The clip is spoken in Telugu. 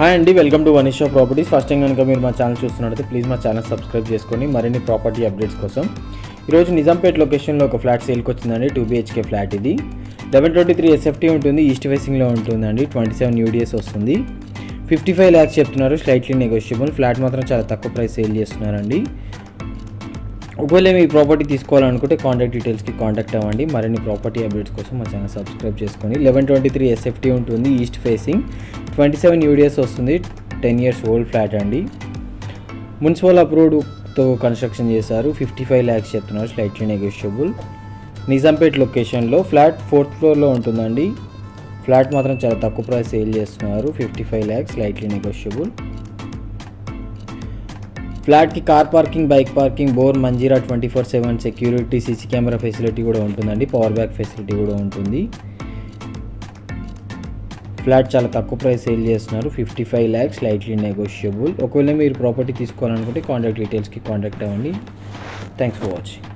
హాయ్ అండి, welcome to Vanisha properties. First time కనుక మీరు మా ఛానల్ చూస్తున్నట్లయితే ప్లీజ్ మా ఛానల్ సబ్స్క్రైబ్ చేసుకొని మరిన్ని ప్రాపర్టీ అప్డేట్స్ కోసం. ఈరోజు నిజాంపేట్ లొకేషన్లో ఒక ఫ్లాట్ సేల్కి వచ్చిందండి. 2 BHK ఫ్లాట్ ఇది. 1123 SFT ఉంటుంది, ఈస్ట్ ఫేసింగ్లో ఉంటుందండి. 27 UDS వస్తుంది. 55 lakhs చెప్తున్నారు, స్లైట్లీ నెగోషియబుల్. ఫ్లాట్ మాత్రం చాలా తక్కువ ప్రైస్ సేల్ చేస్తున్నారండి. ఒకవేళ మీ ప్రాపర్టీ తీసుకోవాలనుకుంటే కాంటాక్ట్ డీటెయిల్స్కి కాంటాక్ట్ అవ్వండి. మరిన్ని ప్రాపర్టీ అప్డేట్స్ కోసం మా ఛానల్ సబ్స్క్రైబ్ చేసుకొని. 1123 SFT ఉంటుంది, ఈస్ట్ ఫేసింగ్. 27 UDS వస్తుంది. 10 years ఓల్డ్ ఫ్లాట్ అండి. మున్సిపల్ అప్రూవ్డ్తో కన్స్ట్రక్షన్ చేశారు. 55 lakhs చెప్తున్నారు, స్లైట్లీ నెగోషియబుల్. నిజాంపేట్ లొకేషన్లో ఫ్లాట్ 4th ఫ్లోర్లో ఉంటుందండి. ఫ్లాట్ మాత్రం చాలా తక్కువ ప్రైస్ సేల్ చేస్తున్నారు. 55 lakhs, స్లైట్లీ నెగోషియబుల్. ఫ్లాట్కి car parking, bike parking, bore, Manjeera 24/7 security, CC camera facility కూడా ఉంటుందండి. పవర్ బ్యాక్ ఫెసిలిటీ కూడా ఉంటుంది. ఫ్లాట్ చాలా తక్కువ ప్రైస్ సేల్ చేస్తున్నారు. 55 lakhs, స్లైట్లీ నెగోషియబుల్. ఒకవేళ మీరు ప్రాపర్టీ తీసుకోవాలనుకుంటే కాంటాక్ట్ డీటెయిల్స్కి కాంటాక్ట్ అవ్వండి. Thanks for watching.